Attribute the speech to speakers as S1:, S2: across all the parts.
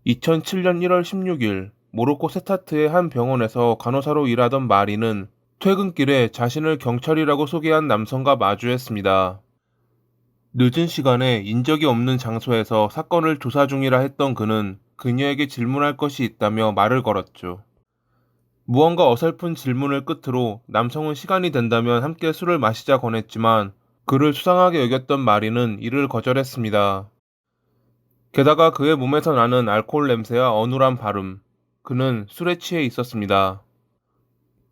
S1: 2007년 1월 16일 모로코 세타트의 한 병원에서 간호사로 일하던 마리는 퇴근길에 자신을 경찰이라고 소개한 남성과 마주했습니다. 늦은 시간에 인적이 없는 장소에서 사건을 조사 중이라 했던 그는 그녀에게 질문할 것이 있다며 말을 걸었죠. 무언가 어설픈 질문을 끝으로 남성은 시간이 된다면 함께 술을 마시자 권했지만 그를 수상하게 여겼던 마리는 이를 거절했습니다. 게다가 그의 몸에서 나는 알코올 냄새와 어눌한 발음, 그는 술에 취해 있었습니다.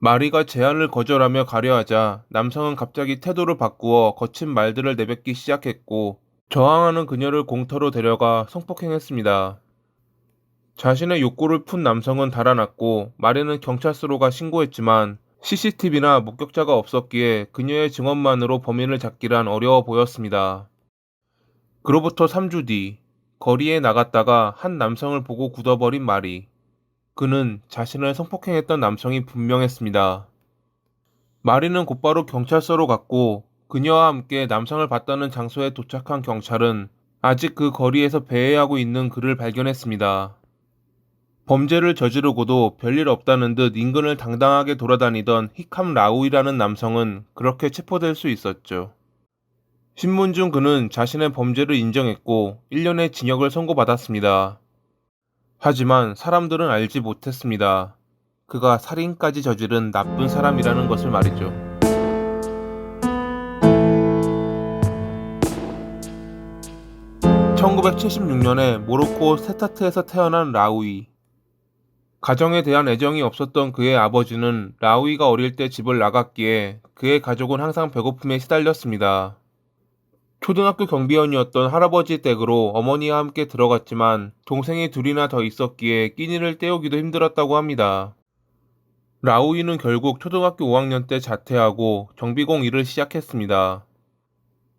S1: 마리가 제안을 거절하며 가려하자 남성은 갑자기 태도를 바꾸어 거친 말들을 내뱉기 시작했고 저항하는 그녀를 공터로 데려가 성폭행했습니다. 자신의 욕구를 푼 남성은 달아났고 마리는 경찰서로 가 신고했지만 CCTV나 목격자가 없었기에 그녀의 증언만으로 범인을 잡기란 어려워 보였습니다. 그로부터 3주 뒤 거리에 나갔다가 한 남성을 보고 굳어버린 마리. 그는 자신을 성폭행했던 남성이 분명했습니다. 마리는 곧바로 경찰서로 갔고 그녀와 함께 남성을 봤다는 장소에 도착한 경찰은 아직 그 거리에서 배회하고 있는 그를 발견했습니다. 범죄를 저지르고도 별일 없다는 듯 인근을 당당하게 돌아다니던 히캄 라우이라는 남성은 그렇게 체포될 수 있었죠. 신문 중 그는 자신의 범죄를 인정했고 1년의 징역을 선고받았습니다. 하지만 사람들은 알지 못했습니다. 그가 살인까지 저지른 나쁜 사람이라는 것을 말이죠. 1976년에 모로코 세타트에서 태어난 라우이. 가정에 대한 애정이 없었던 그의 아버지는 라우이가 어릴 때 집을 나갔기에 그의 가족은 항상 배고픔에 시달렸습니다. 초등학교 경비원이었던 할아버지 댁으로 어머니와 함께 들어갔지만 동생이 둘이나 더 있었기에 끼니를 때우기도 힘들었다고 합니다. 라우이는 결국 초등학교 5학년 때 자퇴하고 정비공 일을 시작했습니다.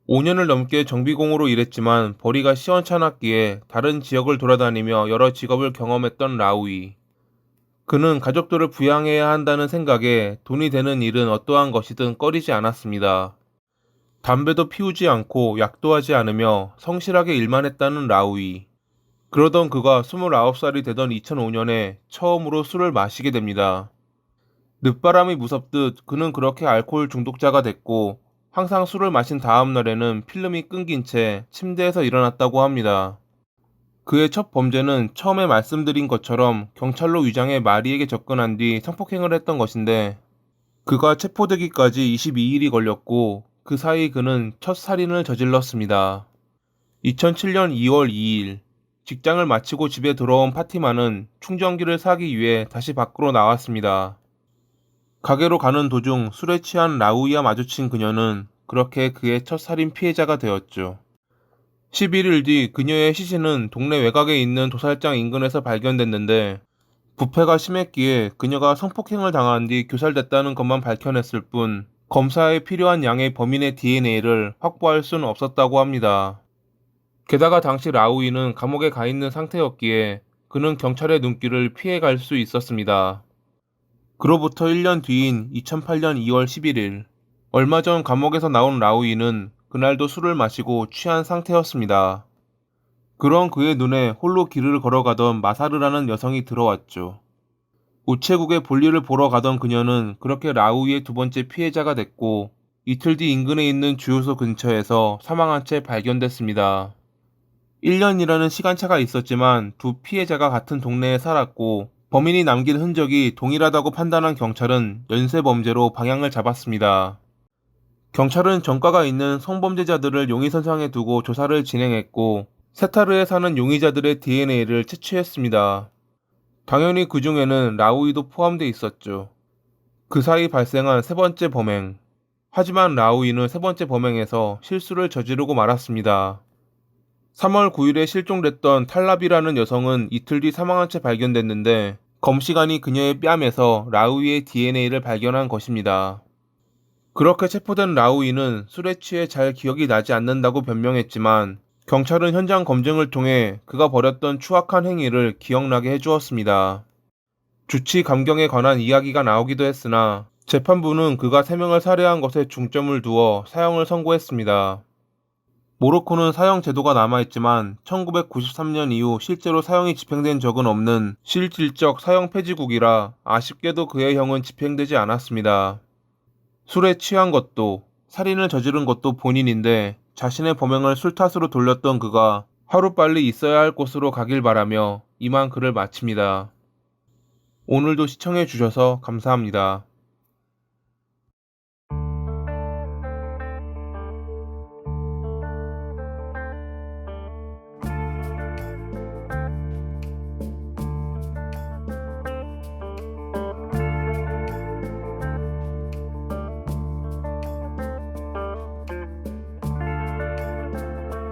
S1: 5년을 넘게 정비공으로 일했지만 벌이가 시원찮았기에 다른 지역을 돌아다니며 여러 직업을 경험했던 라우이. 그는 가족들을 부양해야 한다는 생각에 돈이 되는 일은 어떠한 것이든 꺼리지 않았습니다. 담배도 피우지 않고 약도 하지 않으며 성실하게 일만 했다는 라우이. 그러던 그가 29살이 되던 2005년에 처음으로 술을 마시게 됩니다. 늦바람이 무섭듯 그는 그렇게 알코올 중독자가 됐고 항상 술을 마신 다음 날에는 필름이 끊긴 채 침대에서 일어났다고 합니다. 그의 첫 범죄는 처음에 말씀드린 것처럼 경찰로 위장해 마리에게 접근한 뒤 성폭행을 했던 것인데 그가 체포되기까지 22일이 걸렸고 그 사이 그는 첫 살인을 저질렀습니다. 2007년 2월 2일 직장을 마치고 집에 돌아온 파티마는 충전기를 사기 위해 다시 밖으로 나왔습니다. 가게로 가는 도중 술에 취한 라우이와 마주친 그녀는 그렇게 그의 첫 살인 피해자가 되었죠. 11일 뒤 그녀의 시신은 동네 외곽에 있는 도살장 인근에서 발견됐는데 부패가 심했기에 그녀가 성폭행을 당한 뒤 교살됐다는 것만 밝혀냈을 뿐 검사에 필요한 양의 범인의 DNA를 확보할 수는 없었다고 합니다. 게다가 당시 라우이는 감옥에 가 있는 상태였기에 그는 경찰의 눈길을 피해갈 수 있었습니다. 그로부터 1년 뒤인 2008년 2월 11일, 얼마 전 감옥에서 나온 라우이는 그날도 술을 마시고 취한 상태였습니다. 그런 그의 눈에 홀로 길을 걸어가던 마사르라는 여성이 들어왔죠. 우체국에 볼일을 보러 가던 그녀는 그렇게 라우이의 두 번째 피해자가 됐고 이틀 뒤 인근에 있는 주유소 근처에서 사망한 채 발견됐습니다. 1년이라는 시간차가 있었지만 두 피해자가 같은 동네에 살았고 범인이 남긴 흔적이 동일하다고 판단한 경찰은 연쇄범죄로 방향을 잡았습니다. 경찰은 전과가 있는 성범죄자들을 용의선상에 두고 조사를 진행했고 세타르에 사는 용의자들의 DNA를 채취했습니다. 당연히 그 중에는 라우이도 포함돼 있었죠. 그 사이 발생한 세 번째 범행. 하지만 라우이는 세 번째 범행에서 실수를 저지르고 말았습니다. 3월 9일에 실종됐던 탈랍이라는 여성은 이틀 뒤 사망한 채 발견됐는데 검시관이 그녀의 뺨에서 라우이의 DNA를 발견한 것입니다. 그렇게 체포된 라우이는 술에 취해 잘 기억이 나지 않는다고 변명했지만 경찰은 현장 검증을 통해 그가 벌였던 추악한 행위를 기억나게 해주었습니다. 주치 감경에 관한 이야기가 나오기도 했으나 재판부는 그가 3명을 살해한 것에 중점을 두어 사형을 선고했습니다. 모로코는 사형 제도가 남아있지만 1993년 이후 실제로 사형이 집행된 적은 없는 실질적 사형 폐지국이라 아쉽게도 그의 형은 집행되지 않았습니다. 술에 취한 것도, 살인을 저지른 것도 본인인데 자신의 범행을 술 탓으로 돌렸던 그가 하루빨리 있어야 할 곳으로 가길 바라며 이만 글을 마칩니다. 오늘도 시청해 주셔서 감사합니다.